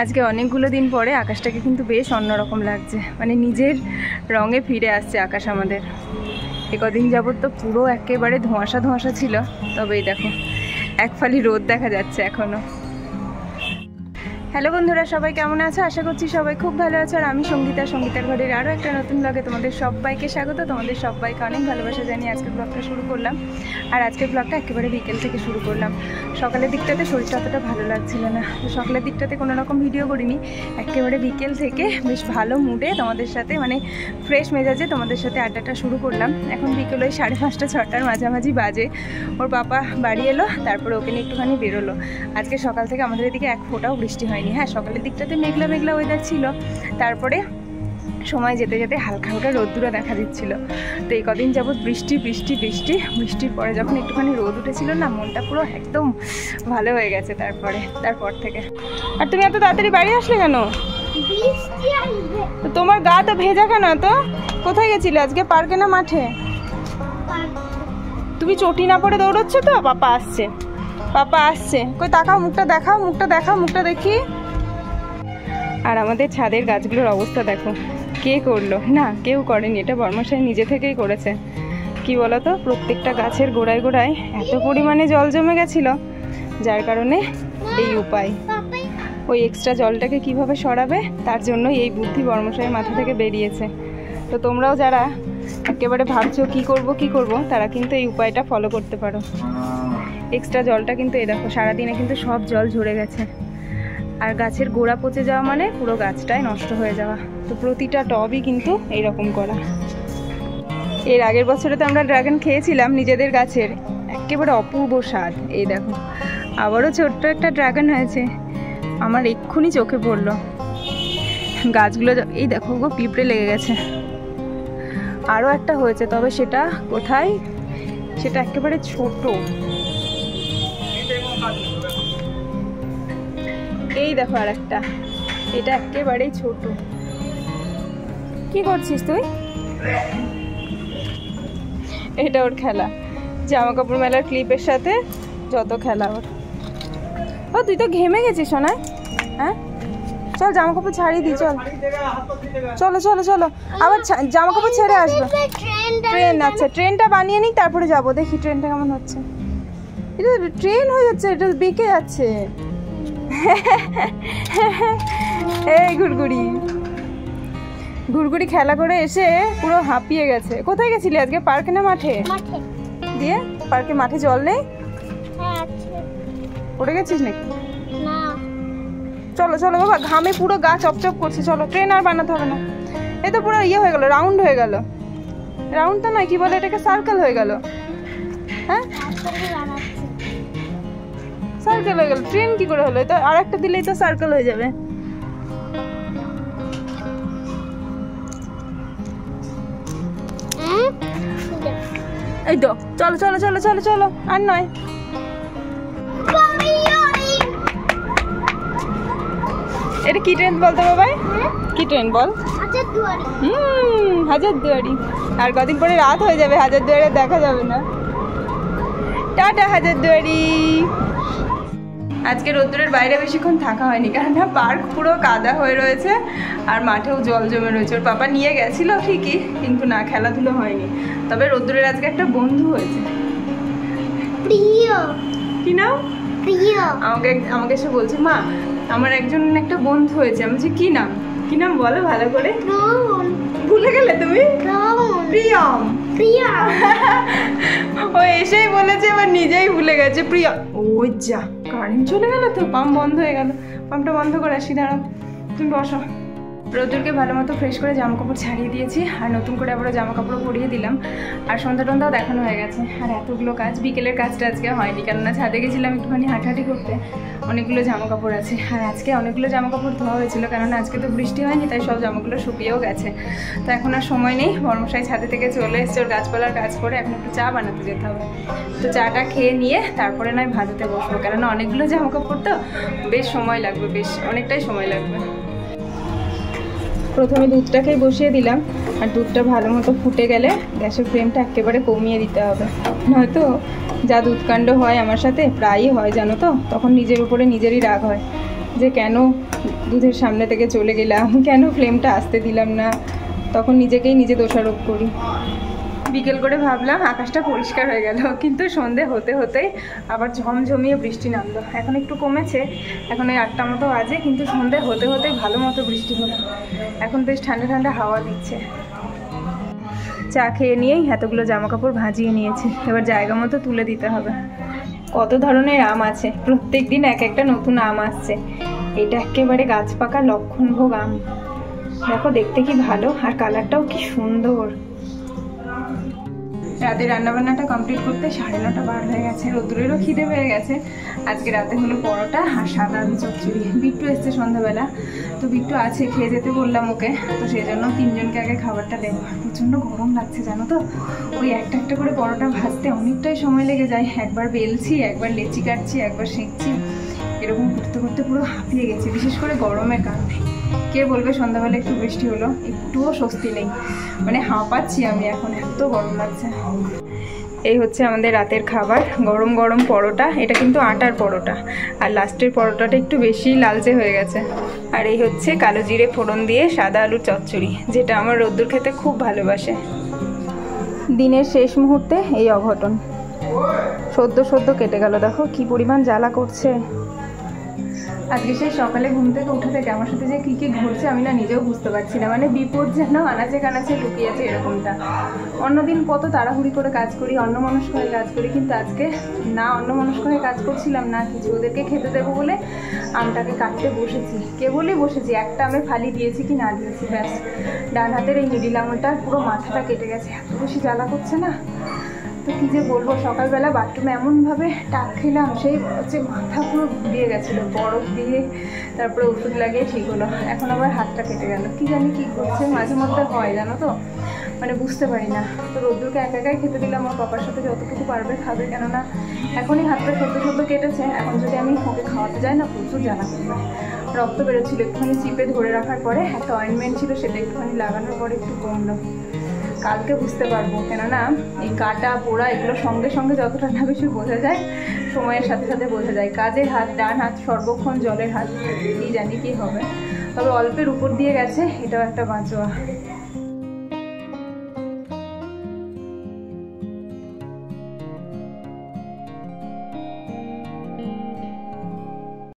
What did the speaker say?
আজকে অনেকগুলো দিন পরে আকাশটাকে কিন্তু বেশ অন্যরকম লাগছে, মানে নিজের রঙে ফিরে আসছে আকাশ আমাদের। এ কদিন যাবত তো পুরো একেবারে ধোঁয়াশা ধোঁয়াশা ছিল, তবে এই দেখো এক ফালি রোদ দেখা যাচ্ছে এখনো। হ্যালো বন্ধুরা, সবাই কেমন আছে? আশা করছি সবাই খুব ভালো আছে। আর আমি সঙ্গীতার ঘরের আরও একটা নতুন ব্লগে তোমাদের সবাইকে স্বাগত। তোমাদের সবাইকে অনেক ভালোবাসা জানিয়ে আজকের ব্লগটা শুরু করলাম। আর আজকের ব্লগটা একেবারে বিকেল থেকে শুরু করলাম। সকালের দিকটাতে শরীরটা অতটা ভালো লাগছিল না, তো সকালের দিকটাতে কোনো রকম ভিডিও করিনি। একেবারে বিকেল থেকে বেশ ভালো মুডে তোমাদের সাথে, মানে ফ্রেশ মেজাজে তোমাদের সাথে আড্ডাটা শুরু করলাম। এখন বিকেল ওই 5:30-6টার মাঝামাঝি বাজে। ওর পাপা বাড়ি এলো, তারপরে ওকে নিয়ে একটুখানি বেরোলো। আজকে সকাল থেকে আমাদের এদিকে এক ফোঁটাও বৃষ্টি হয়নি। হ্যাঁ, সকালের দিকটাতে মেঘলা মেঘলা ওয়েদার ছিল, তারপরে সময় যেতে যেতে হালকা হালকা রোদ্দুরা দেখা দিচ্ছিল। তো এই কদিন যাবৎ বৃষ্টির পরে যখন একটুখানি রোদ উঠেছিল না, মনটা পুরো একদম ভালো হয়ে গেছে তারপর থেকে। আর তুমি এত তাড়াতাড়ি বাড়ি আসলে কেন? তো তোমার গা তো ভেজা কেন? তো কোথায় গেছিলে আজকে, পার্কে না মাঠে? তুমি চটি না পরে দৌড়চ্ছ তো? পাপা আসছে কই, তাকাও, মুখটা দেখি। আর আমাদের ছাদের গাছগুলোর অবস্থা দেখো, কে করলো? না, কেউ করেনি, এটা বর্মশাই নিজে থেকেই করেছে। কি বলতো, প্রত্যেকটা গাছের গোড়ায় এত পরিমাণে জল জমে গেছিল, যার কারণে এই উপায়। ওই এক্সট্রা জলটাকে কিভাবে সরাবে, তার জন্য এই বুদ্ধি বর্মশাইয়ের মাথা থেকে বেরিয়েছে। তো তোমরাও যারা একেবারে ভাবছো কি করব, তারা কিন্তু এই উপায়টা ফলো করতে পারো। এক্সট্রা জলটা কিন্তু এই দেখো সারাদিনে কিন্তু সব জল ঝরে গেছে। আর গাছের গোড়া পচে যাওয়া মানে পুরো গাছটাই নষ্ট হয়ে যাওয়া। তো প্রতিটা টবই কিন্তু এইরকম করা। এর আগের বছরে তো আমরা ড্রাগন খেয়েছিলাম নিজেদের গাছের, একেবারে অপূর্ব স্বাদ। এই দেখো আবারও ছোট্ট একটা ড্রাগন হয়েছে, আমার এক্ষুনি চোখে পড়লো। গাছগুলো এই দেখো গো, পিঁপড়ে লেগে গেছে। আরও একটা হয়েছে, তবে সেটা কোথায়, সেটা একেবারে ছোট। এই দেখো আর একটা, এটা একেবারেই ছোট। কি করছিস তুই? এটা ওর খেলা, জামা কাপড় মেলার ক্লিপের সাথে যত খেলা ওর। ও তুই তো ঘেমে গেছিস সোনা। হ্যাঁ চল জামা কাপড় ছাড়িয়ে দিই, চলো আবার জামা কাপড় ছেড়ে আসবো। ট্রেন, আচ্ছা ট্রেনটা বানিয়ে নিই, তারপরে যাবো। দেখি ট্রেনটা কেমন হচ্ছে। এটা ট্রেন হয়ে যাচ্ছে, এটা বেঁকে যাচ্ছে। এই ঘুরঘুরি খেলা করে এসে পুরো হাঁপিয়ে গেছে। কোথায় গেছিলি আজকে, পার্কে না মাঠে? দিয়ে মাঠে জল নেই? পড়ে গেছিস নাকি? চলো বাবা, ঘামে পুরো গা চপচপ করছে। চলো, ট্রেন আর বানাতে হবে না। এই তো পুরো ইয়ে হয়ে গেল, রাউন্ড হয়ে গেল। রাউন্ডটা নয়, কি বলে এটাকে, সার্কেল হয়ে গেল। হ্যাঁ সার্কেল হয়ে গেল। ট্রেন কি করে হলো? তো আর একটা দিলেই তো সার্কেল হয়ে যাবে। এই তো চলো আর নয়। এটা কি ট্রেন বলতো বাবাই? কি ট্রেন বল? হাজারদুয়ারি। আর কদিন পরে রাত হয়ে যাবে, হাজারদুয়ারি দেখা যাবে না। টাটা হাজারদুয়ারি। আজকে রোদ্দুরের বাইরে বেশিক্ষণ থাকা হয়নি, কারণ না পার্ক পুরো কাদা হয়ে রয়েছে আর মাঠেও জল জমে রয়েছে। ওর পাপা নিয়ে গেছিল ঠিকই, কিন্তু না, খেলাধুলো হয়নি। তবে রোদ্দুরের আজকে একটা বন্ধু হয়েছে, প্রিয়। কি নাম? প্রিয়। আমাকে এসে বলছে, মা আমার একটা বন্ধু হয়েছে। আমি বলছি কি নাম বলো ভালো করে। ভুলে গেলে তুমি? প্রিয়ম। ও এসেই বলেছে, এবার নিজেই ভুলে গেছে। প্রিয়া। ওই যা, কারেন্ট চলে গেল তো, পাম্প বন্ধ হয়ে গেল। পাম্পটা বন্ধ করে আসি, দাঁড়াও তুমি বসো। রোদ্দুরকে ভালো মতো ফ্রেশ করে জামা কাপড় ছাড়িয়ে দিয়েছি, আর নতুন করে আবারও জামা কাপড় পরিয়ে দিলাম। আর সন্ধ্যা টন্ধ্যাও দেখানো হয়ে গেছে। আর এতগুলো কাজ, বিকেলের কাজটা আজকে হয়নি, কেননা ছাদে গেছিলাম একটুখানি হাঁটাহাঁটি করতে। অনেকগুলো জামা কাপড় আছে, আর আজকে অনেকগুলো জামা কাপড় ধোয়া হয়েছিল, কেননা আজকে তো বৃষ্টি হয়নি, তাই সব জামাগুলো শুকিয়েও গেছে। তো এখন আর সময় নেই, বর্মশাই ছাদে থেকে চলে এসছে ওর গাছপালার কাজ করে। এখন একটু চা বানাতে যেতে হবে। তো চাটা খেয়ে নিয়ে তারপরে নয় ভাজাতে বসবো, কেননা অনেকগুলো জামা কাপড় তো বেশ সময় লাগবে, অনেকটাই সময় লাগবে। প্রথমে দুধটাকেই বসিয়ে দিলাম, আর দুধটা ভালো মতো ফুটে গেলে গ্যাসের ফ্লেমটা একেবারে কমিয়ে দিতে হবে, নয়তো যা দুধকাণ্ড হয় আমার সাথে প্রায়ই হয় জানো তো, তখন নিজের উপরে নিজেরই রাগ হয় যে কেন দুধের সামনে থেকে চলে গেলাম, কেন ফ্লেমটা আসতে দিলাম না, তখন নিজেকেই নিজে দোষারোপ করি। বিকেল করে ভাবলাম আকাশটা পরিষ্কার হয়ে গেল, কিন্তু সন্ধে হতে হতেই আবার ঝমঝমিয়ে বৃষ্টি নামলো। এখন একটু কমেছে, এখন ওই 8টা মতো বাজে, কিন্তু সন্ধে হতে হতেই ভালো মতো বৃষ্টি হলো। এখন বেশ ঠান্ডা ঠান্ডা হাওয়া দিচ্ছে। চা খেয়ে নিয়েই এতগুলো জামা কাপড় ভাজিয়ে নিয়েছি, এবার জায়গা মতো তুলে দিতে হবে। কত ধরনের আম আছে, প্রত্যেক দিন এক একটা নতুন আম আসছে। এটা একেবারে গাছ পাকা লক্ষণভোগ আম, দেখো দেখতে কি ভালো, আর কালারটাও কি সুন্দর। রাতে রান্নাবান্নাটা কমপ্লিট করতে 9:30 বার হয়ে গেছে, রোদ্দুরেরও খিদে হয়ে গেছে। আজকে রাতে হলো পরোটা আর সাদা আলু চচ্চড়ি। বিট্টু এসছে সন্ধ্যাবেলা, তো বিট্টু আছে, খেয়ে যেতে বললাম ওকে, তো সেই জন্য 3 জনকে আগে খাবারটা দেবো। প্রচণ্ড গরম লাগছে জানো তো, ওই একটা একটা করে পরোটা ভাজতে অনেকটাই সময় লেগে যায়। একবার বেলছি, একবার লেচি কাটছি, একবার সেঁকছি, এরকম করতে করতে পুরো হাঁপিয়ে গেছে, বিশেষ করে গরমের কারণে। কে বলবে সন্ধ্যাবেলা একটু বৃষ্টি হলো, একটুও স্বস্তি নেই, মানে হাঁপাচ্ছি আমি, এখন এত গরম লাগছে। এই হচ্ছে আমাদের রাতের খাবার, গরম গরম পরোটা। এটা কিন্তু আটার পরোটা, আর লাস্টের পরোটাটা একটু বেশি লালচে হয়ে গেছে। আর এই হচ্ছে কালো জিরে ফোড়ন দিয়ে সাদা আলুর চচ্চড়ি, যেটা আমার রোদ্দুর খেতে খুব ভালোবাসে। দিনের শেষ মুহূর্তে এই অঘটন, সদ্য সদ্য কেটে গেল, দেখো কি পরিমাণ জ্বালা করছে। আজকে সেই সকালে ঘুম থেকে উঠে থেকে আমার সাথে যে কী কী ঘটছে আমি না নিজেও বুঝতে পারছি না, মানে বিপদ যেন আনাচে কানাচে লুকিয়ে আছে এরকমটা। অন্যদিন কত তাড়াহুড়ি করে কাজ করি, অন্যমনস্ক হয়ে কাজ করি, কিন্তু আজকে না অন্যমনস্ক হয়ে কাজ করছিলাম না কিছু। ওদেরকে খেতে দেবো বলে আমটাকে কাটতে বসেছি, কেবলই বসেছি, একটা আমে ফালি দিয়েছি কি না দিয়েছি, ব্যাস ডান হাতের এই মিডিল আঙুলটার পুরো মাথাটা কেটে গেছে, এত বেশি জ্বালা করছে না। তো কী যে বলবো, সকালবেলা বাথরুমে এমনভাবে টাক খেলাম, সেই হচ্ছে মাথা পুরো ঘুরিয়ে গেছিলো, বরফ দিয়ে তারপরে ওষুধ লাগিয়ে ঠিক হলো। এখন আবার হাতটা কেটে গেল, কি জানি কী করছে, মাঝে মধ্যে হয় জানো তো, মানে বুঝতে পারি না। তো রোদ্দুরকে একা একাই খেতে দিলাম, ওর পাপার সাথে যতটুকু পারবে খাবে, কেননা এখনই হাতটা সদ্য কেটেছে, এখন যদি আমি ওকে খাওয়াতে যাই না প্রচুর জ্বালা করবে। রক্ত বেরোচ্ছিলো, একটুখানি চিপে ধরে রাখার পরে একটা অয়েনমেন্ট ছিল, সেটা একটুখানি লাগানোর পরে একটু কমলো। কালকে বুঝতে পারবো, কেননা এই কাটা পোড়া এগুলো সঙ্গে সঙ্গে যতটা না বেশি বোঝা যায়, সময়ের সাথে সাথে বোঝা যায়। কাজের হাত, ডান হাত সর্বক্ষণ জলের হাত, কী জানি কী হবে। তবে অল্পের উপর দিয়ে গেছে, এটাও একটা বাঁচোয়া।